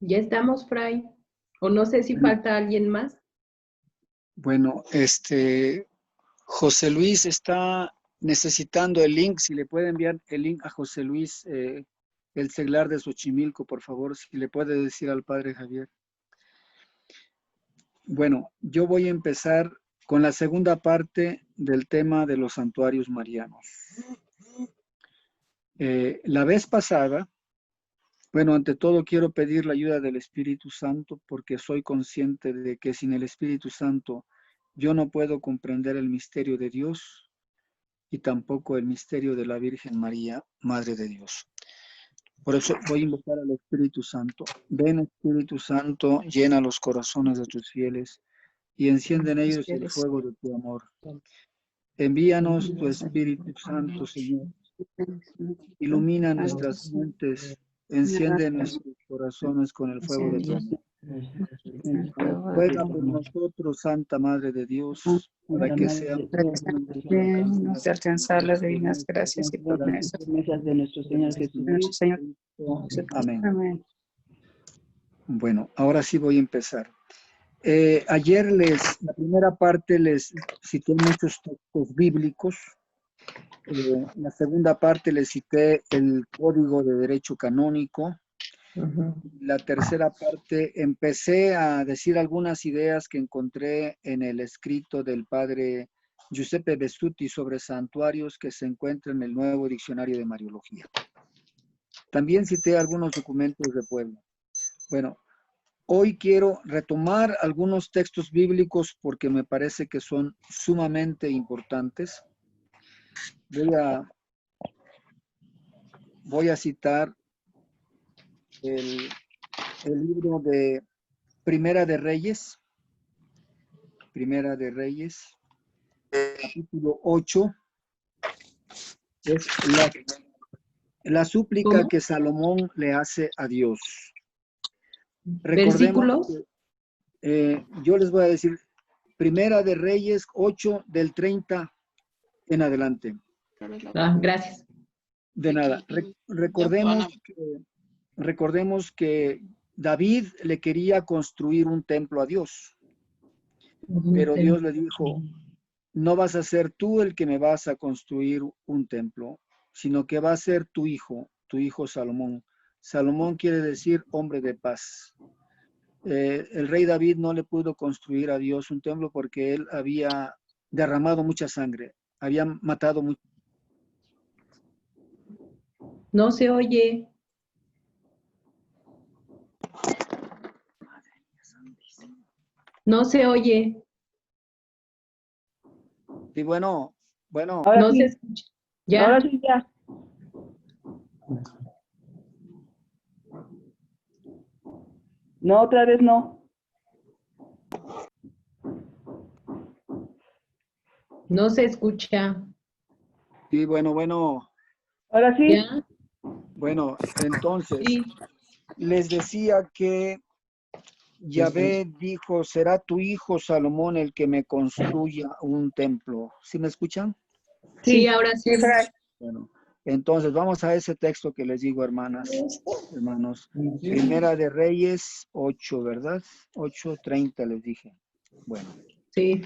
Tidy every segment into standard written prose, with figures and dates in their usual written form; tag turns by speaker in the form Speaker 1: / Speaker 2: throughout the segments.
Speaker 1: Ya estamos, Fray. O no sé si falta alguien más.
Speaker 2: Bueno, José Luis está necesitando el link. Si le puede enviar el link a José Luis, el seglar de Xochimilco, por favor, si le puede decir al padre Javier. Bueno, yo voy a empezar con la segunda parte del tema de los santuarios marianos. La vez pasada, bueno, ante todo quiero pedir la ayuda del Espíritu Santo porque soy consciente de que sin el Espíritu Santo yo no puedo comprender el misterio de Dios y tampoco el misterio de la Virgen María, Madre de Dios. Por eso voy a invocar al Espíritu Santo. Ven, Espíritu Santo, llena los corazones de tus fieles y enciende en ellos el fuego de tu amor. Envíanos tu Espíritu Santo, Señor. Ilumina nuestras mentes, enciende nuestros corazones con el fuego de tu amor. Ruega por nosotros, Santa Madre de Dios, para que seamos
Speaker 3: de alcanzar las divinas gracias y promesas
Speaker 4: de nuestro Señor
Speaker 3: de nuestro
Speaker 4: Jesucristo.
Speaker 3: Señor.
Speaker 2: Amén.
Speaker 3: Amén.
Speaker 2: Bueno, ahora sí voy a empezar. Ayer la primera parte les cité muchos textos bíblicos. La segunda parte les cité el Código de Derecho Canónico. La tercera parte empecé a decir algunas ideas que encontré en el escrito del padre Giuseppe Bestuti sobre santuarios que se encuentra en el nuevo diccionario de Mariología. También cité algunos documentos de Puebla. Bueno, hoy quiero retomar algunos textos bíblicos porque me parece que son sumamente importantes. Voy a citar el libro de Primera de Reyes, capítulo 8, es la súplica
Speaker 1: ¿Cómo?
Speaker 2: que Salomón le hace a Dios.
Speaker 1: ¿Versículos?
Speaker 2: Yo les voy a decir, Primera de Reyes 8, del 30 en adelante.
Speaker 1: Gracias.
Speaker 2: De nada. Recordemos que David le quería construir un templo a Dios, pero Dios le dijo, no vas a ser tú el que me vas a construir un templo, sino que va a ser tu hijo Salomón. Salomón quiere decir hombre de paz. El rey David no le pudo construir a Dios un templo porque él había derramado mucha sangre, había matado mucho.
Speaker 1: No se oye. No se oye.
Speaker 2: Sí, bueno.
Speaker 4: Ahora
Speaker 1: No
Speaker 4: sí,
Speaker 1: se escucha. Ya.
Speaker 4: ahora sí ya. No, otra vez no.
Speaker 1: No se escucha.
Speaker 2: Sí, bueno.
Speaker 4: Ahora sí.
Speaker 1: ¿Ya?
Speaker 2: Bueno, entonces,
Speaker 1: Sí.
Speaker 2: les decía que Yahvé dijo, será tu hijo Salomón el que me construya un templo. ¿Sí me escuchan?
Speaker 1: Sí, ahora sí.
Speaker 2: Bueno, entonces vamos a ese texto que les digo, hermanos. Primera de Reyes 8, ¿verdad? 8:30 les dije. Bueno,
Speaker 1: Sí.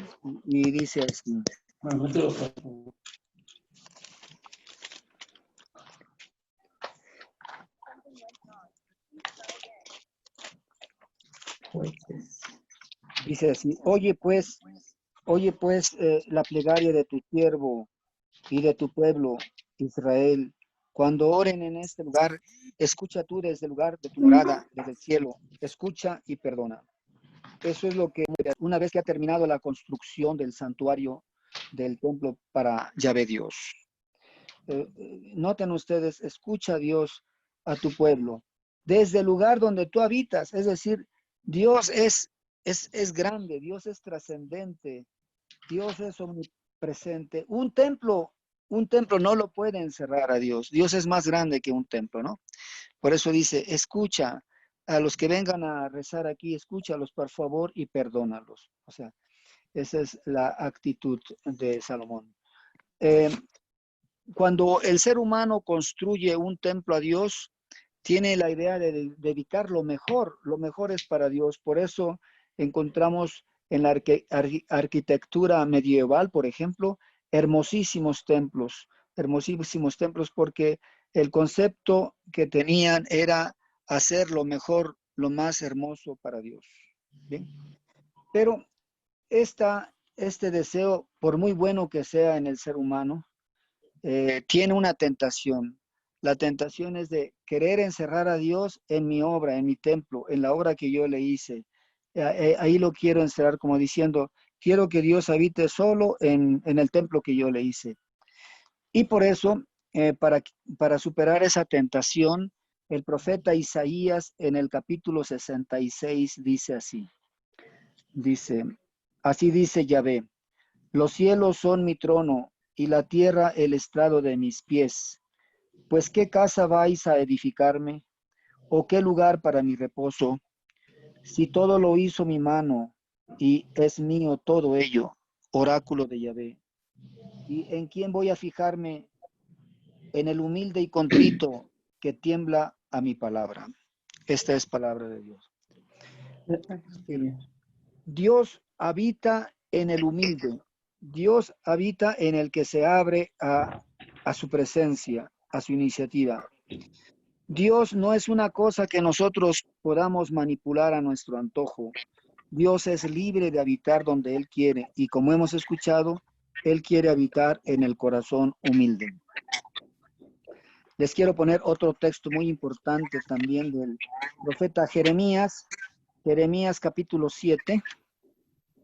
Speaker 2: y dice así. Dice así, oye pues la plegaria de tu siervo y de tu pueblo, Israel. Cuando oren en este lugar, escucha tú desde el lugar de tu morada, desde el cielo. Escucha y perdona. Eso es lo que, una vez que ha terminado la construcción del santuario del templo para Yahvé Dios. Noten ustedes, escucha a Dios, a tu pueblo, desde el lugar donde tú habitas. Es decir, Dios es grande, Dios es trascendente, Dios es omnipresente. Un templo no lo puede encerrar a Dios. Dios es más grande que un templo, ¿no? Por eso dice, escucha a los que vengan a rezar aquí, escúchalos por favor y perdónalos. O sea, esa es la actitud de Salomón. cuando el ser humano construye un templo a Dios, tiene la idea de dedicar lo mejor es para Dios. Por eso encontramos en la arquitectura medieval, por ejemplo, hermosísimos templos, porque el concepto que tenían era hacer lo mejor, lo más hermoso para Dios. ¿Bien? Pero este deseo, por muy bueno que sea en el ser humano, tiene una tentación. La tentación es de querer encerrar a Dios en mi obra, en mi templo, en la obra que yo le hice. Ahí lo quiero encerrar como diciendo, quiero que Dios habite solo en el templo que yo le hice. Y por eso, para superar esa tentación, el profeta Isaías en el capítulo 66 dice así. Dice, así dice Yahvé, los cielos son mi trono y la tierra el estrado de mis pies. Pues ¿qué casa vais a edificarme? ¿O qué lugar para mi reposo? Si todo lo hizo mi mano y es mío todo ello, oráculo de Yahvé. ¿Y en quién voy a fijarme? En el humilde y contrito que tiembla a mi palabra. Esta es palabra de Dios. Dios habita en el humilde. Dios habita en el que se abre a su presencia, a su iniciativa. Dios no es una cosa que nosotros podamos manipular a nuestro antojo. Dios es libre de habitar donde Él quiere y como hemos escuchado, Él quiere habitar en el corazón humilde. Les quiero poner otro texto muy importante también del profeta Jeremías, Jeremías capítulo 7.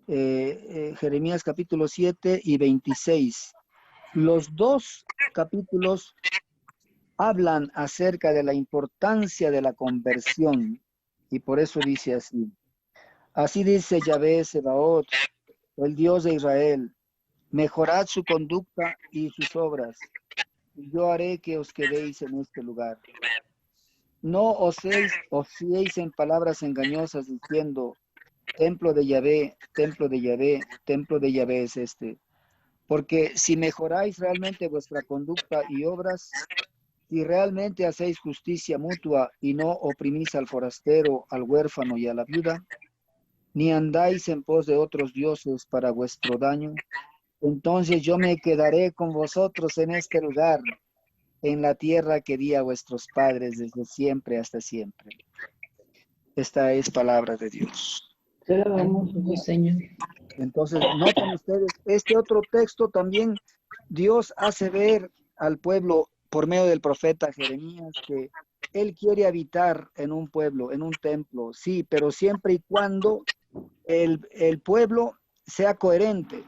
Speaker 2: Jeremías capítulo 7 y 26. Los dos capítulos hablan acerca de la importancia de la conversión y por eso dice así. Así dice Yahvé Sebaot, el Dios de Israel, mejorad su conducta y sus obras, y yo haré que os quedéis en este lugar. No oséis en palabras engañosas diciendo, templo de Yahvé, templo de Yahvé, templo de Yahvé es este. Porque si mejoráis realmente vuestra conducta y obras, si realmente hacéis justicia mutua y no oprimís al forastero, al huérfano y a la viuda, ni andáis en pos de otros dioses para vuestro daño, entonces yo me quedaré con vosotros en este lugar, en la tierra que di a vuestros padres desde siempre hasta siempre. Esta es palabra de Dios.
Speaker 1: Señor.
Speaker 2: Entonces, noten ustedes, este otro texto también Dios hace ver al pueblo por medio del profeta Jeremías que Él quiere habitar en un pueblo, en un templo, sí, pero siempre y cuando el pueblo sea coherente,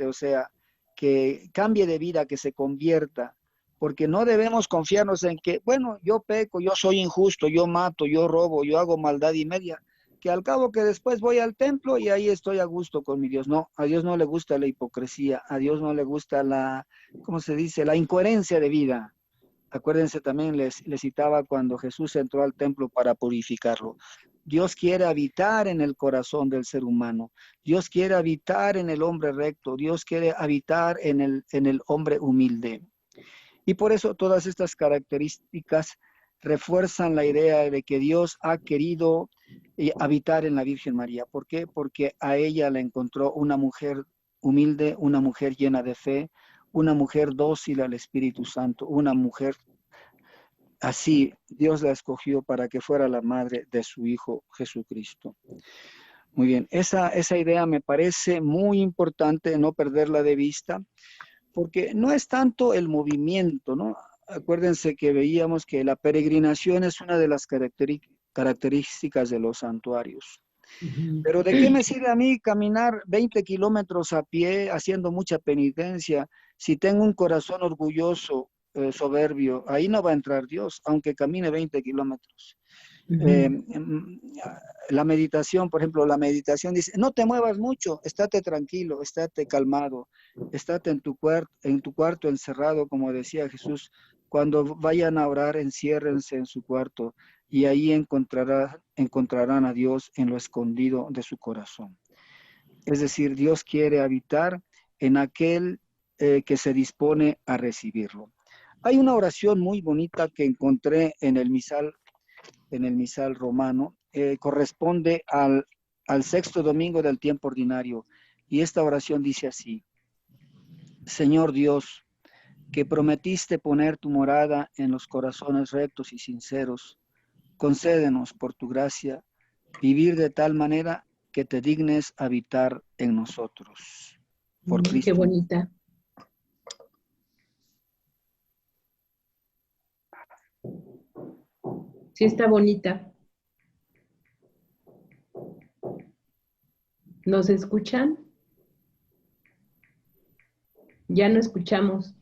Speaker 2: o sea, que cambie de vida, que se convierta, porque no debemos confiarnos en que, bueno, yo peco, yo soy injusto, yo mato, yo robo, yo hago maldad y media, que al cabo que después voy al templo y ahí estoy a gusto con mi Dios. No, a Dios no le gusta la hipocresía, a Dios no le gusta la, ¿cómo se dice? La incoherencia de vida. Acuérdense también, les citaba cuando Jesús entró al templo para purificarlo. Dios quiere habitar en el corazón del ser humano. Dios quiere habitar en el hombre recto. Dios quiere habitar en el hombre humilde. Y por eso todas estas características refuerzan la idea de que Dios ha querido habitar en la Virgen María. ¿Por qué? Porque a ella la encontró una mujer humilde, una mujer llena de fe, una mujer dócil al Espíritu Santo, una mujer así. Dios la escogió para que fuera la madre de su Hijo Jesucristo. Muy bien, esa idea me parece muy importante no perderla de vista, porque no es tanto el movimiento, ¿no? Acuérdense que veíamos que la peregrinación es una de las características de los santuarios. Pero ¿de qué me sirve a mí caminar 20 kilómetros a pie haciendo mucha penitencia si tengo un corazón orgulloso, soberbio? Ahí no va a entrar Dios, aunque camine 20 kilómetros. La meditación, por ejemplo, la meditación dice, no te muevas mucho, estate tranquilo, estate calmado, estate en tu cuarto encerrado, como decía Jesús. Cuando vayan a orar, enciérrense en su cuarto y ahí encontrarán a Dios en lo escondido de su corazón. Es decir, Dios quiere habitar en aquel que se dispone a recibirlo. Hay una oración muy bonita que encontré en el misal romano, corresponde al sexto domingo del tiempo ordinario, y esta oración dice así: Señor Dios, que prometiste poner tu morada en los corazones rectos y sinceros, concédenos por tu gracia vivir de tal manera que te dignes habitar en nosotros. Por
Speaker 1: Qué
Speaker 2: Cristo.
Speaker 1: bonita. Sí, está bonita. ¿Nos escuchan? Ya no escuchamos.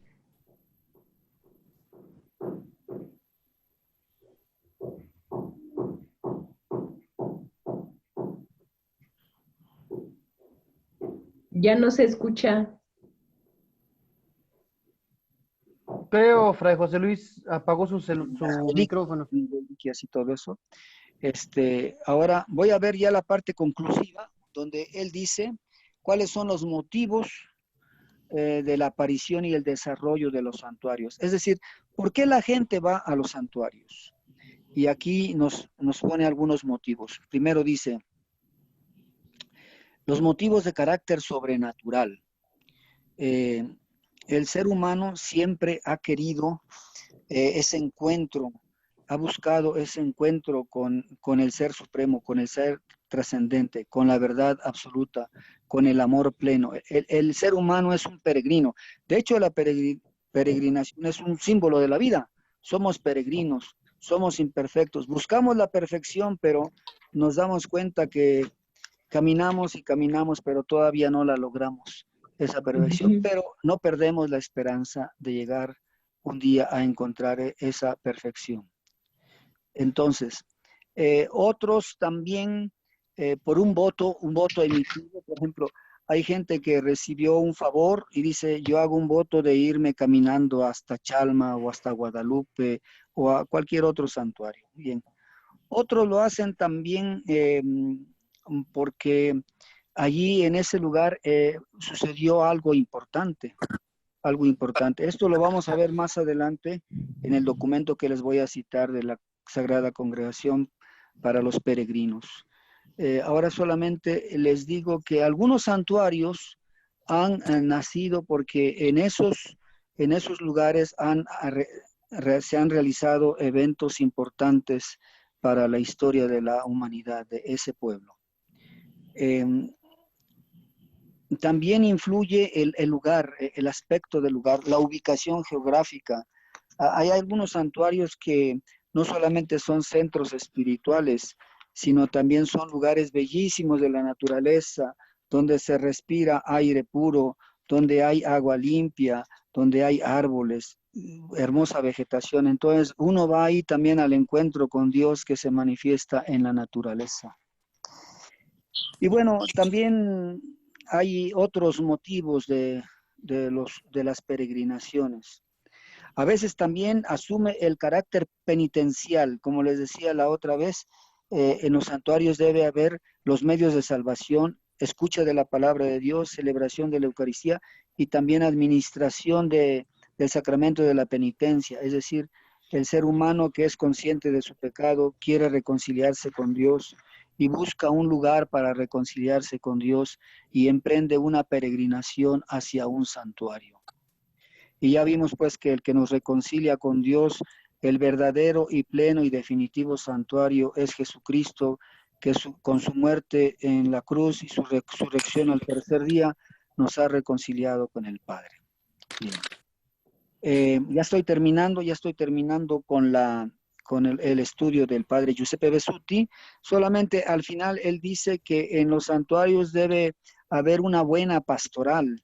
Speaker 1: Ya no se escucha.
Speaker 5: Creo, Fray José Luis apagó su micrófono.
Speaker 2: Y así todo eso. Ahora voy a ver ya la parte conclusiva, donde él dice cuáles son los motivos de la aparición y el desarrollo de los santuarios. Es decir, ¿por qué la gente va a los santuarios? Y aquí nos pone algunos motivos. Primero dice, los motivos de carácter sobrenatural. El ser humano siempre ha querido ese encuentro, ha buscado ese encuentro con el Ser Supremo, con el Ser trascendente, con la verdad absoluta, con el amor pleno. El ser humano es un peregrino. De hecho, la peregrinación es un símbolo de la vida. Somos peregrinos, somos imperfectos. Buscamos la perfección, pero nos damos cuenta que caminamos y caminamos, pero todavía no la logramos, esa perfección. Pero no perdemos la esperanza de llegar un día a encontrar esa perfección. Entonces, otros también por un voto emitido, por ejemplo, hay gente que recibió un favor y dice, yo hago un voto de irme caminando hasta Chalma o hasta Guadalupe o a cualquier otro santuario. Bien. Otros lo hacen también porque allí en ese lugar sucedió algo importante. Algo importante. Esto lo vamos a ver más adelante en el documento que les voy a citar de la Sagrada Congregación para los peregrinos. Ahora solamente les digo que algunos santuarios han nacido porque en esos lugares se han realizado eventos importantes para la historia de la humanidad de ese pueblo. También influye el lugar, el aspecto del lugar, la ubicación geográfica. Hay algunos santuarios que no solamente son centros espirituales, sino también son lugares bellísimos de la naturaleza, donde se respira aire puro, donde hay agua limpia, donde hay árboles, hermosa vegetación. Entonces uno va ahí también al encuentro con Dios que se manifiesta en la naturaleza. Y bueno, también hay otros motivos de las peregrinaciones. A veces también asume el carácter penitencial, como les decía la otra vez, en los santuarios debe haber los medios de salvación, escucha de la palabra de Dios, celebración de la Eucaristía y también administración del sacramento de la penitencia, es decir, el ser humano que es consciente de su pecado quiere reconciliarse con Dios y busca un lugar para reconciliarse con Dios y emprende una peregrinación hacia un santuario. Y ya vimos pues que el que nos reconcilia con Dios, el verdadero y pleno y definitivo santuario es Jesucristo, que con su muerte en la cruz y su resurrección al tercer día nos ha reconciliado con el Padre. Bien. Ya estoy terminando con el estudio del padre Giuseppe Besutti. Solamente al final él dice que en los santuarios debe haber una buena pastoral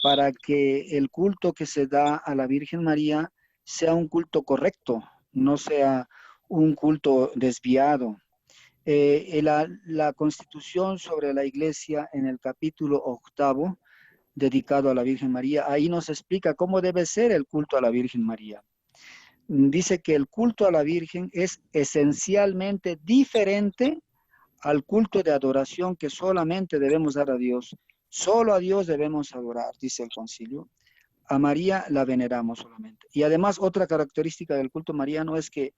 Speaker 2: para que el culto que se da a la Virgen María sea un culto correcto, no sea un culto desviado. La Constitución sobre la Iglesia en el capítulo 8, dedicado a la Virgen María, ahí nos explica cómo debe ser el culto a la Virgen María. Dice que el culto a la Virgen es esencialmente diferente al culto de adoración que solamente debemos dar a Dios. Solo a Dios debemos adorar, dice el concilio, a María la veneramos solamente. Y además otra característica del culto mariano es que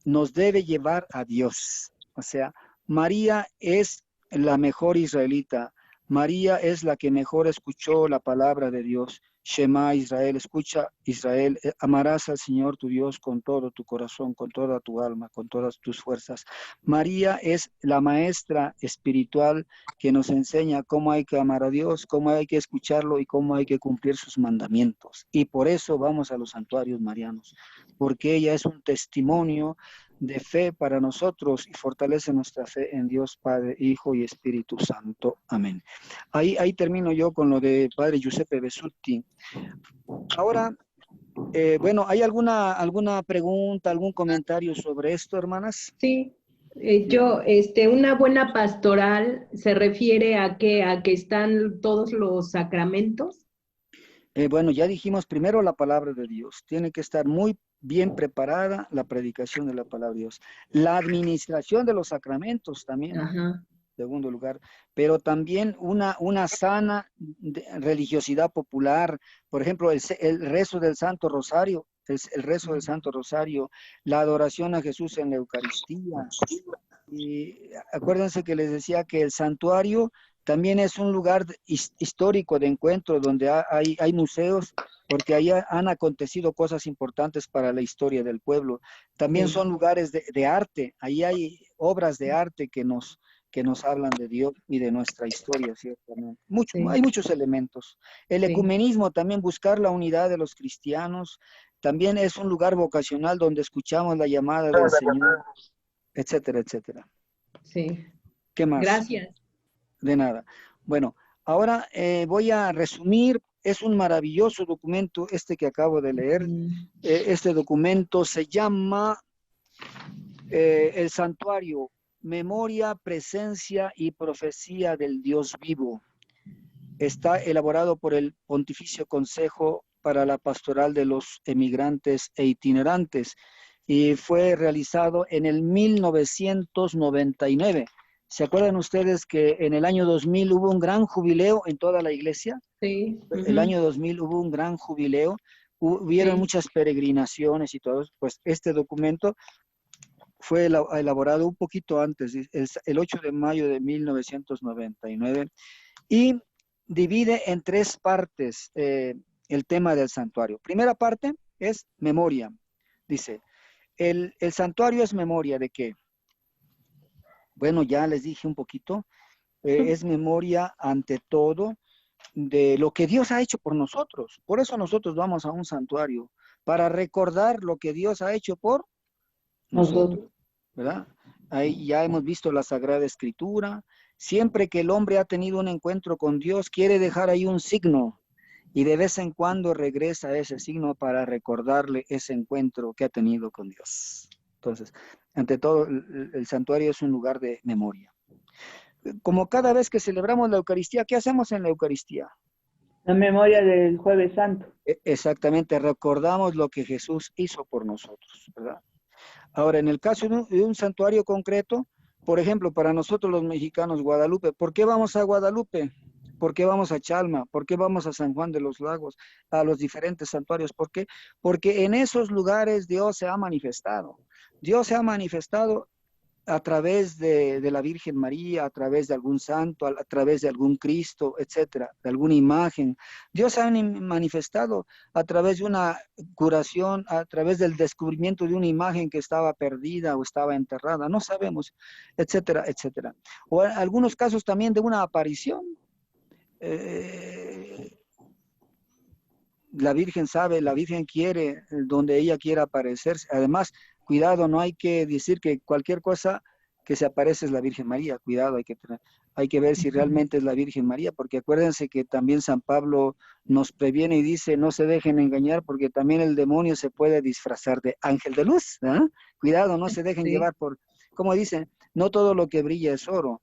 Speaker 2: nos debe llevar a Dios. O sea, María es la mejor israelita. María es la que mejor escuchó la palabra de Dios. Shema Israel, escucha Israel, amarás al Señor tu Dios con todo tu corazón, con toda tu alma, con todas tus fuerzas. María es la maestra espiritual que nos enseña cómo hay que amar a Dios, cómo hay que escucharlo y cómo hay que cumplir sus mandamientos. Y por eso vamos a los santuarios marianos, porque ella es un testimonio de fe para nosotros y fortalece nuestra fe en Dios Padre, Hijo y Espíritu Santo. Amén. Ahí termino yo con lo de Padre Giuseppe Besutti. Ahora, bueno, ¿hay alguna pregunta, algún comentario sobre esto, hermanas?
Speaker 1: Sí, una buena pastoral se refiere a que están todos los sacramentos.
Speaker 2: Bueno, ya dijimos primero la palabra de Dios. Tiene que estar muy bien preparada la predicación de la palabra de Dios. La administración de los sacramentos también,
Speaker 1: Ajá.
Speaker 2: segundo lugar, pero también una sana religiosidad popular. Por ejemplo, el rezo del Santo Rosario, el rezo del Santo Rosario, la adoración a Jesús en la Eucaristía. Y acuérdense que les decía que el santuario también es un lugar histórico de encuentro donde hay museos, porque ahí han acontecido cosas importantes para la historia del pueblo. También
Speaker 1: Sí.
Speaker 2: son lugares de arte, ahí hay obras de arte que nos hablan de Dios y de nuestra historia, ciertamente.
Speaker 1: Sí.
Speaker 2: Hay muchos elementos. El
Speaker 1: Sí.
Speaker 2: ecumenismo, también buscar la unidad de los cristianos, también es un lugar vocacional donde escuchamos la llamada del Señor, etcétera, etcétera.
Speaker 1: Sí.
Speaker 2: ¿Qué más?
Speaker 1: Gracias.
Speaker 2: De nada. Bueno, ahora voy a resumir. Es un maravilloso documento este que acabo de leer. Este documento se llama El Santuario, Memoria, Presencia y Profecía del Dios Vivo. Está elaborado por el Pontificio Consejo para la Pastoral de los Emigrantes e Itinerantes y fue realizado en el 1999. ¿Se acuerdan ustedes que en el año 2000 hubo un gran jubileo en toda la iglesia?
Speaker 1: Sí.
Speaker 2: El año 2000 hubo un gran jubileo, hubieron
Speaker 1: Sí.
Speaker 2: muchas peregrinaciones y todo. Pues este documento fue elaborado un poquito antes, el 8 de mayo de 1999, y divide en tres partes el tema del santuario. Primera parte es memoria. Dice, el santuario es memoria de qué? Bueno, ya les dije un poquito, es memoria ante todo de lo que Dios ha hecho por nosotros. Por eso nosotros vamos a un santuario, para recordar lo que Dios ha hecho por nosotros, ¿verdad? Ahí ya hemos visto la Sagrada Escritura. Siempre que el hombre ha tenido un encuentro con Dios, quiere dejar ahí un signo y de vez en cuando regresa a ese signo para recordarle ese encuentro que ha tenido con Dios. Entonces, ante todo, el santuario es un lugar de memoria. Como cada vez que celebramos la Eucaristía, ¿qué hacemos en la Eucaristía?
Speaker 4: La memoria del Jueves Santo.
Speaker 2: Exactamente, recordamos lo que Jesús hizo por nosotros, ¿verdad? Ahora, en el caso de un santuario concreto, por ejemplo, para nosotros los mexicanos, Guadalupe, ¿por qué vamos a Guadalupe? ¿Por qué vamos a Chalma? ¿Por qué vamos a San Juan de los Lagos? A los diferentes santuarios. ¿Por qué? Porque en esos lugares Dios se ha manifestado. Dios se ha manifestado a través de la Virgen María, a través de algún santo, a través de algún Cristo, etcétera, de alguna imagen. Dios se ha manifestado a través de una curación, a través del descubrimiento de una imagen que estaba perdida o estaba enterrada, no sabemos, etcétera, etcétera. O en algunos casos también de una aparición. La Virgen sabe, la Virgen quiere donde ella quiera aparecerse. Además, cuidado, no hay que decir que cualquier cosa que se aparece es la Virgen María. Cuidado, hay que ver si realmente es la Virgen María, porque acuérdense que también San Pablo nos previene y dice, no se dejen engañar, porque también el demonio se puede disfrazar de ángel de luz. ¿Eh? Cuidado, no se dejen llevar por, como dicen, no todo lo que brilla es oro.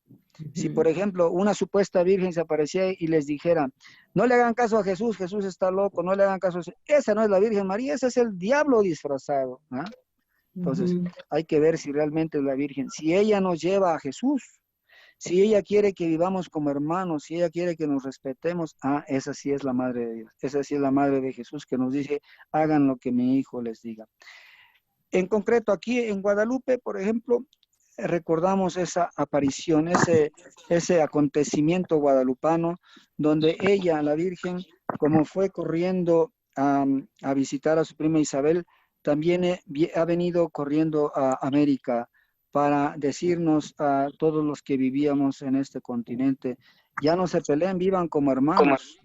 Speaker 2: Si, por ejemplo, una supuesta virgen se aparecía y les dijera, no le hagan caso a Jesús, Jesús está loco, no le hagan caso, esa no es la Virgen María, ese es el diablo disfrazado. ¿Ah? Entonces, hay que ver si realmente es la Virgen. Si ella nos lleva a Jesús, Si ella quiere que vivamos como hermanos, si ella quiere que nos respetemos, esa sí es la Madre de Dios. Esa sí es la Madre de Jesús que nos dice, hagan lo que mi hijo les diga. En concreto, aquí en Guadalupe, por ejemplo, recordamos esa aparición, ese acontecimiento guadalupano, donde ella, la Virgen, como fue corriendo a visitar a su prima Isabel, también ha venido corriendo a América para decirnos a todos los que vivíamos en este continente, ya no se peleen, vivan como hermanos.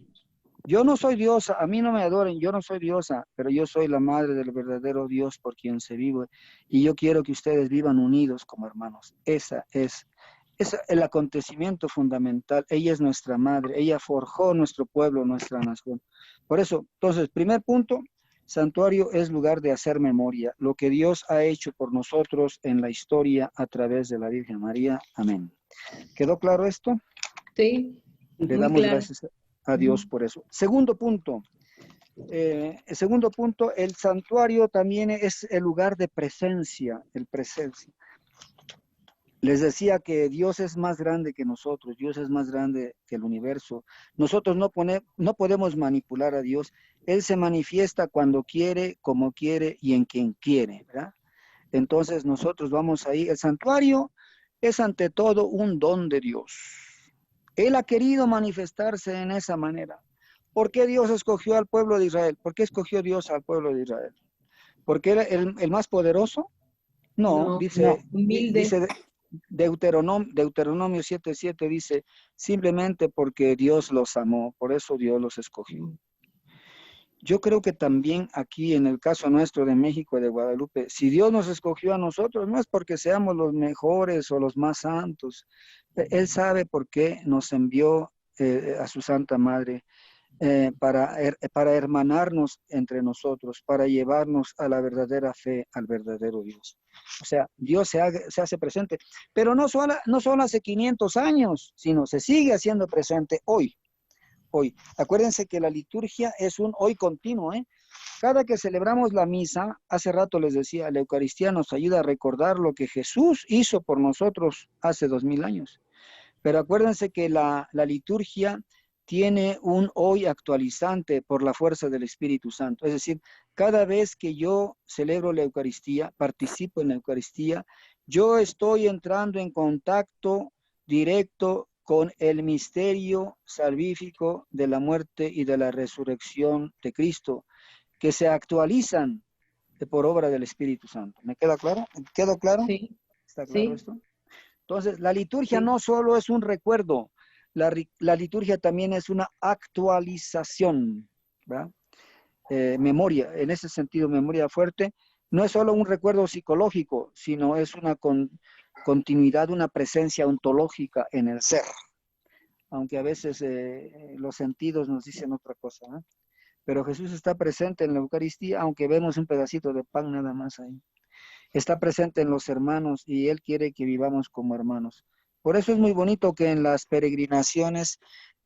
Speaker 2: Yo no soy diosa, a mí no me adoren, yo no soy diosa, pero yo soy la madre del verdadero Dios por quien se vive, y yo quiero que ustedes vivan unidos como hermanos. Ese es el acontecimiento fundamental. Ella es nuestra madre, ella forjó nuestro pueblo, nuestra nación. Por eso, entonces, primer punto, santuario es lugar de hacer memoria, lo que Dios ha hecho por nosotros en la historia a través de la Virgen María. Amén. ¿Quedó claro esto?
Speaker 1: Sí,
Speaker 2: Le
Speaker 1: muy
Speaker 2: damos
Speaker 1: claro.
Speaker 2: gracias a Dios por eso. Segundo punto, el santuario también es el lugar de presencia, el presencia. Les decía que Dios es más grande que nosotros, Dios es más grande que el universo. Nosotros no podemos manipular a Dios. Él se manifiesta cuando quiere, como quiere y en quien quiere, ¿verdad? Entonces nosotros vamos ahí. El santuario es ante todo un don de Dios. Él ha querido manifestarse en esa manera. ¿Por qué Dios escogió al pueblo de Israel? ¿Por qué escogió Dios al pueblo de Israel? ¿Porque era el más poderoso? No,
Speaker 1: No,
Speaker 2: dice
Speaker 1: humilde.
Speaker 2: Deuteronomio 7:7 dice, simplemente porque Dios los amó, por eso Dios los escogió. Yo creo que también aquí en el caso nuestro de México y de Guadalupe, si Dios nos escogió a nosotros, no es porque seamos los mejores o los más santos. Él sabe por qué nos envió a su Santa Madre para hermanarnos entre nosotros, para llevarnos a la verdadera fe, al verdadero Dios. O sea, Dios se hace presente, pero no solo hace 500 años, sino se sigue haciendo presente hoy. Hoy. Acuérdense que la liturgia es un hoy continuo, ¿eh? Cada que celebramos la misa, hace rato les decía, la Eucaristía nos ayuda a recordar lo que Jesús hizo por nosotros hace 2000 años. Pero acuérdense que la liturgia tiene un hoy actualizante por la fuerza del Espíritu Santo. Es decir, cada vez que yo celebro la Eucaristía, participo en la Eucaristía, yo estoy entrando en contacto directo con el misterio salvífico de la muerte y de la resurrección de Cristo, que se actualizan por obra del Espíritu Santo. ¿Me queda claro? ¿Quedó claro?
Speaker 1: Sí,
Speaker 2: ¿Está claro
Speaker 1: sí,
Speaker 2: esto? Entonces, la liturgia
Speaker 1: sí.
Speaker 2: no solo es un recuerdo, la liturgia también es una actualización, ¿verdad? Memoria, en ese sentido, memoria fuerte, no es solo un recuerdo psicológico, sino es una continuidad, una presencia ontológica en el ser, aunque a veces los sentidos nos dicen otra cosa, ¿no? Pero Jesús está presente en la Eucaristía, aunque vemos un pedacito de pan nada más ahí. Está presente en los hermanos y Él quiere que vivamos como hermanos. Por eso es muy bonito que en las peregrinaciones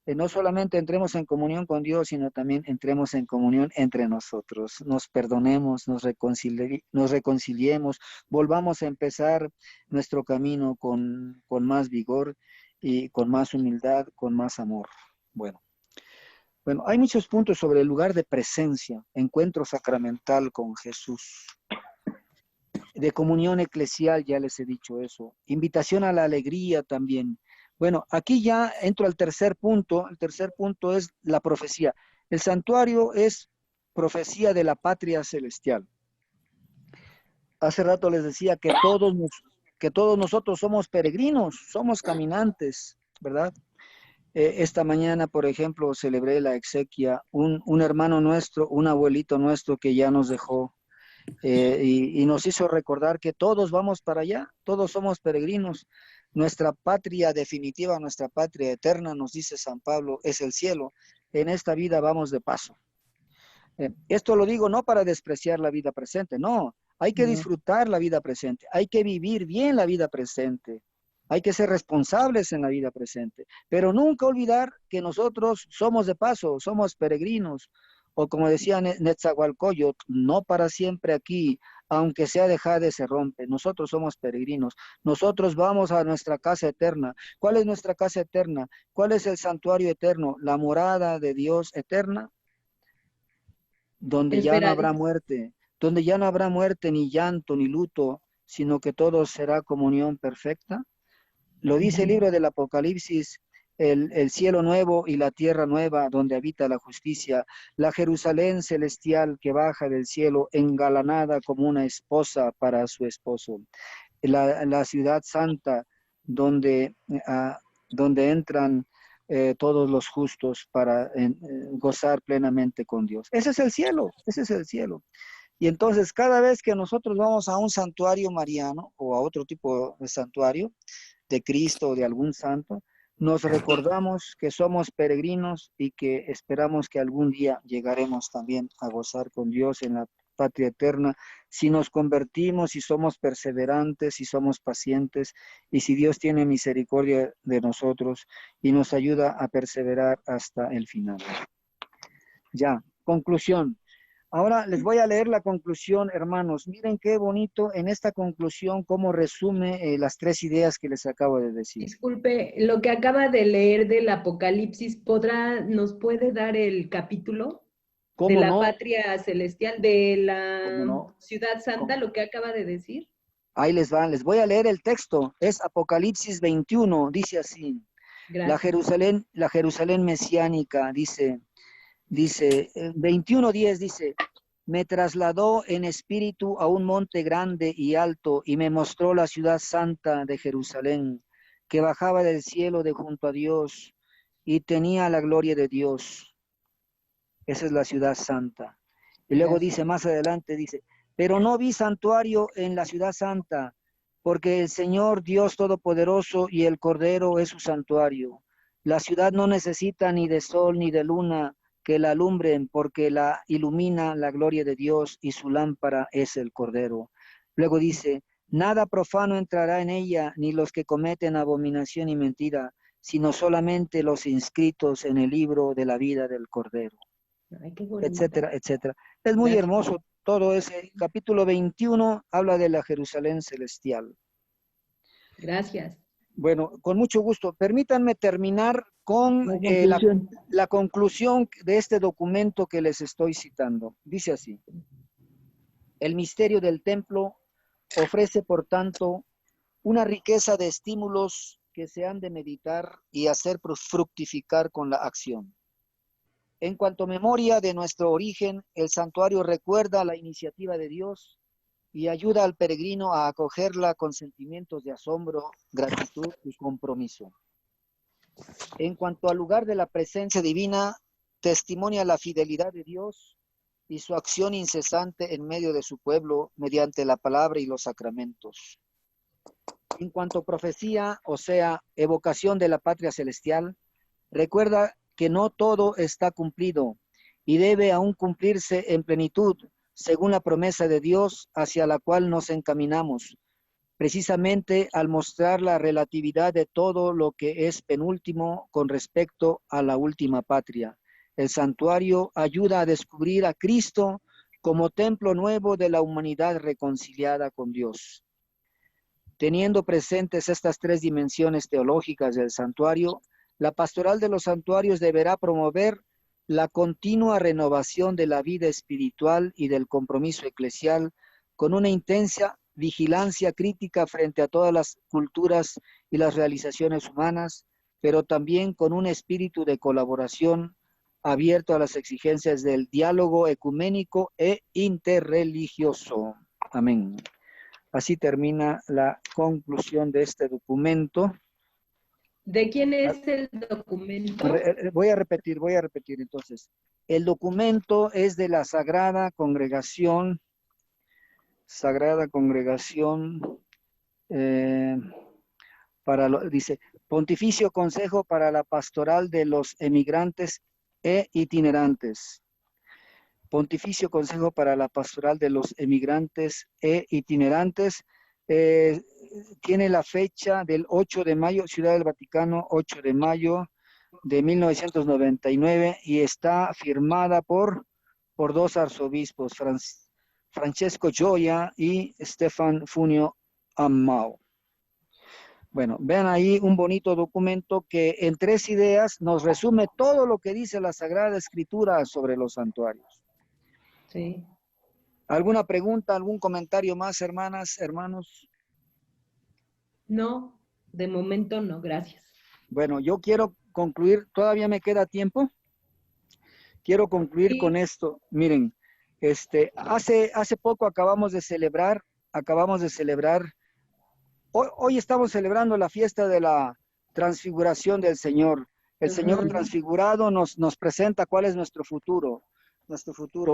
Speaker 2: no solamente entremos en comunión con Dios, sino también entremos en comunión entre nosotros. Nos perdonemos, nos reconciliemos, volvamos a empezar nuestro camino con más vigor y con más humildad, con más amor. Bueno, hay muchos puntos sobre el lugar de presencia, encuentro sacramental con Jesús. De comunión eclesial, ya les he dicho eso. Invitación a la alegría también. Bueno, aquí ya entro al tercer punto. El tercer punto es la profecía. El santuario es profecía de la patria celestial. Hace rato les decía que todos nosotros somos peregrinos, somos caminantes, ¿verdad? Esta mañana, por ejemplo, celebré la exequia, un hermano nuestro, un abuelito nuestro que ya nos dejó. Y nos hizo recordar que todos vamos para allá, todos somos peregrinos. Nuestra patria definitiva, nuestra patria eterna, nos dice San Pablo, es el cielo. En esta vida vamos de paso. Esto lo digo no para despreciar la vida presente, no. Hay que disfrutar la vida presente, hay que vivir bien la vida presente. Hay que ser responsables en la vida presente, pero nunca olvidar que nosotros somos de paso, somos peregrinos. O como decía Netzahualcóyotl, no para siempre aquí, aunque sea de jade, se rompe. Nosotros somos peregrinos. Nosotros vamos a nuestra casa eterna. ¿Cuál es nuestra casa eterna? ¿Cuál es el santuario eterno? La morada de Dios eterna, donde ya no habrá muerte, donde ya no habrá muerte, ni llanto, ni luto, sino que todo será comunión perfecta. Lo dice el libro del Apocalipsis, el cielo nuevo y la tierra nueva donde habita la justicia, la Jerusalén celestial que baja del cielo engalanada como una esposa para su esposo, la ciudad santa donde, donde entran todos los justos para gozar plenamente con Dios. Ese es el cielo, ese es el cielo. Y entonces cada vez que nosotros vamos a un santuario mariano o a otro tipo de santuario, de Cristo o de algún santo, nos recordamos que somos peregrinos y que esperamos que algún día llegaremos también a gozar con Dios en la patria eterna, si nos convertimos, si somos perseverantes, si somos pacientes, y si Dios tiene misericordia de nosotros y nos ayuda a perseverar hasta el final. Ya, conclusión. Ahora les voy a leer la conclusión, hermanos. Miren qué bonito en esta conclusión cómo resume las tres ideas que les acabo de decir.
Speaker 1: Disculpe, lo que acaba de leer del Apocalipsis, ¿nos puede dar el capítulo de la patria celestial, de la ciudad santa, lo que acaba de decir?
Speaker 2: Ahí les va, les voy a leer el texto. Es Apocalipsis 21, dice así. Gracias. La Jerusalén mesiánica, dice 21:10 dice, me trasladó en espíritu a un monte grande y alto y me mostró la ciudad santa de Jerusalén, que bajaba del cielo de junto a Dios y tenía la gloria de Dios. Esa es la ciudad santa. Y luego dice, más adelante dice, pero no vi santuario en la ciudad santa, porque el Señor Dios Todopoderoso y el Cordero es su santuario. La ciudad no necesita ni de sol ni de luna, que la alumbren, porque la ilumina la gloria de Dios y su lámpara es el Cordero. Luego dice, nada profano entrará en ella, ni los que cometen abominación y mentira, sino solamente los inscritos en el libro de la vida del Cordero. Ay, etcétera, etcétera. Es muy hermoso todo ese. Capítulo 21 habla de la Jerusalén celestial.
Speaker 1: Gracias.
Speaker 2: Bueno, con mucho gusto. Permítanme terminar con la conclusión de este documento que les estoy citando. Dice así. El misterio del templo ofrece, por tanto, una riqueza de estímulos que se han de meditar y hacer fructificar con la acción. En cuanto a memoria de nuestro origen, el santuario recuerda la iniciativa de Dios y ayuda al peregrino a acogerla con sentimientos de asombro, gratitud y compromiso. En cuanto al lugar de la presencia divina, testimonia la fidelidad de Dios y su acción incesante en medio de su pueblo mediante la palabra y los sacramentos. En cuanto a profecía, o sea, evocación de la patria celestial, recuerda que no todo está cumplido y debe aún cumplirse en plenitud, según la promesa de Dios hacia la cual nos encaminamos, precisamente al mostrar la relatividad de todo lo que es penúltimo con respecto a la última patria. El santuario ayuda a descubrir a Cristo como templo nuevo de la humanidad reconciliada con Dios. Teniendo presentes estas tres dimensiones teológicas del santuario, la pastoral de los santuarios deberá promover la continua renovación de la vida espiritual y del compromiso eclesial con una intensa vigilancia crítica frente a todas las culturas y las realizaciones humanas, pero también con un espíritu de colaboración abierto a las exigencias del diálogo ecuménico e interreligioso. Amén. Así termina la conclusión de este documento.
Speaker 1: ¿De quién es el documento?
Speaker 2: Voy a repetir entonces. El documento es de la Sagrada Congregación, dice, Pontificio Consejo para la Pastoral de los Emigrantes e Itinerantes. Pontificio Consejo para la Pastoral de los Emigrantes e Itinerantes. Tiene la fecha del 8 de mayo, Ciudad del Vaticano, 8 de mayo de 1999, y está firmada por dos arzobispos, Francesco Gioia y Stefan Funio Ammao. Bueno, vean ahí un bonito documento que en 3 ideas nos resume todo lo que dice la Sagrada Escritura sobre los santuarios.
Speaker 1: Sí.
Speaker 2: ¿Alguna pregunta, algún comentario más, hermanas, hermanos?
Speaker 1: No, de momento no, gracias.
Speaker 2: Bueno, yo quiero concluir, ¿todavía me queda tiempo? Quiero concluir con esto. Miren, hace poco acabamos de celebrar, hoy estamos celebrando la fiesta de la transfiguración del Señor. El Señor transfigurado nos presenta cuál es nuestro futuro.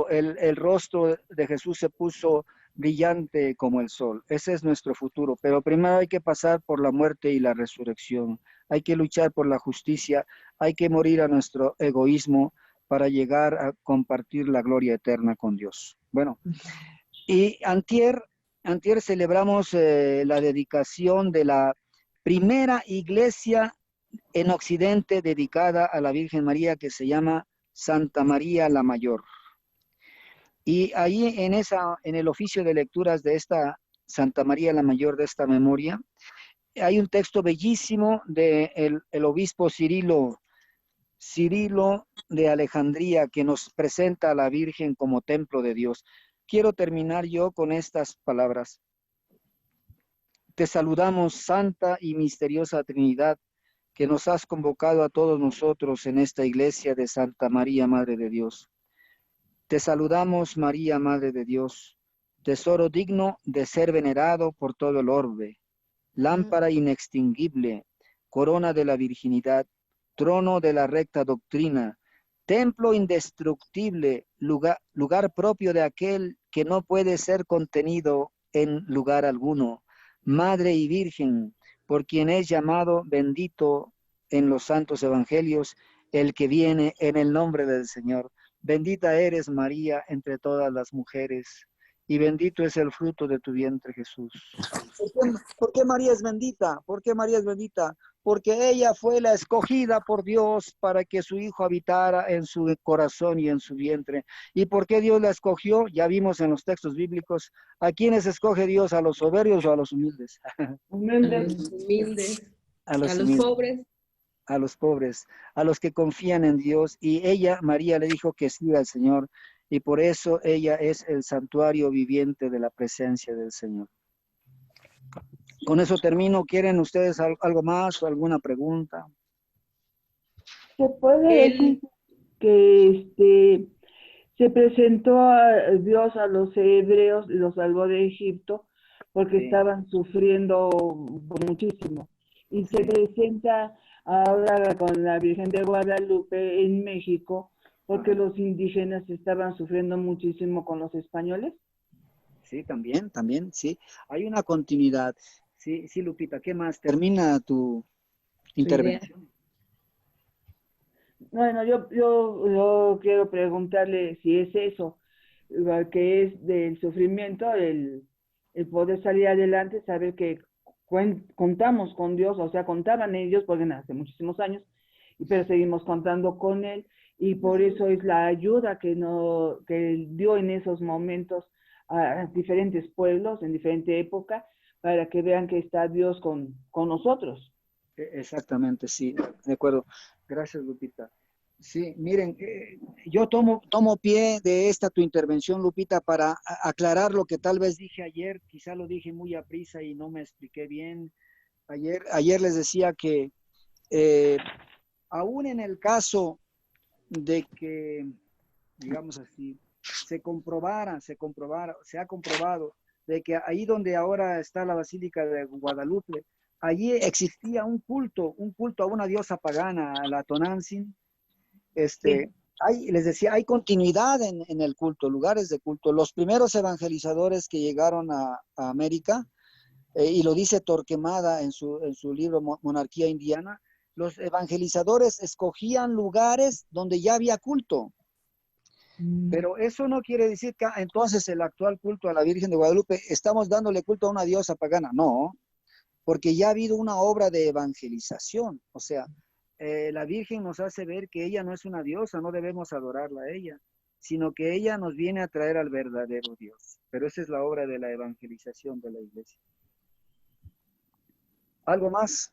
Speaker 2: El rostro de Jesús se puso brillante como el sol. Ese es nuestro futuro. Pero primero hay que pasar por la muerte y la resurrección. Hay que luchar por la justicia. Hay que morir a nuestro egoísmo para llegar a compartir la gloria eterna con Dios. Bueno, y antier celebramos la dedicación de la primera iglesia en Occidente dedicada a la Virgen María, que se llama Santa María la Mayor. Y ahí en el oficio de lecturas de esta Santa María la Mayor, de esta memoria, hay un texto bellísimo de el obispo Cirilo de Alejandría, que nos presenta a la Virgen como templo de Dios. Quiero terminar yo con estas palabras. Te saludamos, Santa y misteriosa Trinidad, que nos has convocado a todos nosotros en esta iglesia de Santa María, Madre de Dios. Te saludamos, María, Madre de Dios, tesoro digno de ser venerado por todo el orbe, lámpara inextinguible, corona de la virginidad, trono de la recta doctrina, templo indestructible, lugar propio de aquel que no puede ser contenido en lugar alguno, Madre y Virgen, por quien es llamado bendito en los santos evangelios, el que viene en el nombre del Señor. Bendita eres, María, entre todas las mujeres, y bendito es el fruto de tu vientre, Jesús. ¿Por qué María es bendita? ¿Por qué María es bendita? Porque ella fue la escogida por Dios para que su Hijo habitara en su corazón y en su vientre. ¿Y por qué Dios la escogió? Ya vimos en los textos bíblicos. ¿A quiénes escoge Dios? ¿A los soberbios o a los humildes?
Speaker 1: Humildes. Humildes.
Speaker 2: A los
Speaker 1: humildes.
Speaker 2: Pobres. A los pobres, a los que confían en Dios. Y ella, María, le dijo que sí al Señor. Y por eso ella es el santuario viviente de la presencia del Señor. Con eso termino. ¿Quieren ustedes algo más o alguna pregunta?
Speaker 4: ¿Se puede decir que se presentó a Dios a los hebreos y los salvó de Egipto porque estaban sufriendo muchísimo? Y se presenta ahora con la Virgen de Guadalupe en México porque los indígenas estaban sufriendo muchísimo con los españoles.
Speaker 2: Sí, también, sí. Hay una continuidad. Sí, Lupita, ¿qué más? Termina tu intervención.
Speaker 4: Bueno, yo quiero preguntarle si es eso, que es del sufrimiento, el poder salir adelante, saber que contamos con Dios, o sea, contaban ellos, porque hace muchísimos años, pero seguimos contando con Él, y por eso es la ayuda que Él dio en esos momentos a diferentes pueblos, en diferente época, para que vean que está Dios con nosotros.
Speaker 2: Exactamente, sí, de acuerdo. Gracias, Lupita. Sí, miren, yo tomo pie de esta tu intervención, Lupita, para aclarar lo que tal vez dije ayer. Quizá lo dije muy aprisa y no me expliqué bien. Ayer les decía que aún en el caso de que, digamos así, se ha comprobado de que ahí donde ahora está la Basílica de Guadalupe, allí existía un culto a una diosa pagana, a la Tonantzin. Les decía, hay continuidad en el culto, lugares de culto. Los primeros evangelizadores que llegaron a América, y lo dice Torquemada en su libro Monarquía Indiana, los evangelizadores escogían lugares donde ya había culto. Pero eso no quiere decir que entonces el actual culto a la Virgen de Guadalupe estamos dándole culto a una diosa pagana. No, porque ya ha habido una obra de evangelización. O sea, la Virgen nos hace ver que ella no es una diosa, no debemos adorarla a ella. sino que ella nos viene a traer al verdadero Dios. Pero esa es la obra de la evangelización de la iglesia. ¿Algo más?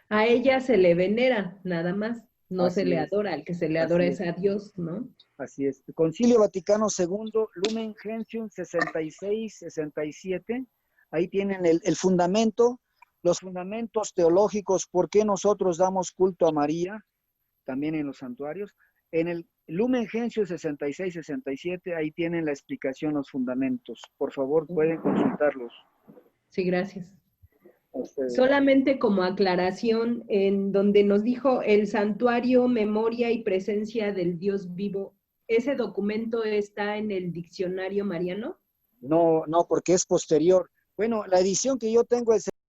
Speaker 1: A ella se le venera, nada más. No
Speaker 2: Así
Speaker 1: se le
Speaker 2: es.
Speaker 1: adora, al que se le
Speaker 2: Así
Speaker 1: adora
Speaker 2: es.
Speaker 1: es a Dios, ¿no?
Speaker 2: Así es. Concilio Vaticano II, Lumen Gentium 66-67. Ahí tienen el fundamento, los fundamentos teológicos, por qué nosotros damos culto a María, también en los santuarios. En el Lumen Gentium 66-67, ahí tienen la explicación, los fundamentos. Por favor, pueden consultarlos.
Speaker 1: Sí, gracias. Solamente como aclaración, en donde nos dijo el santuario, memoria y presencia del Dios vivo, ¿ese documento está en el diccionario mariano?
Speaker 2: No, no, porque es posterior. Bueno, la edición que yo tengo es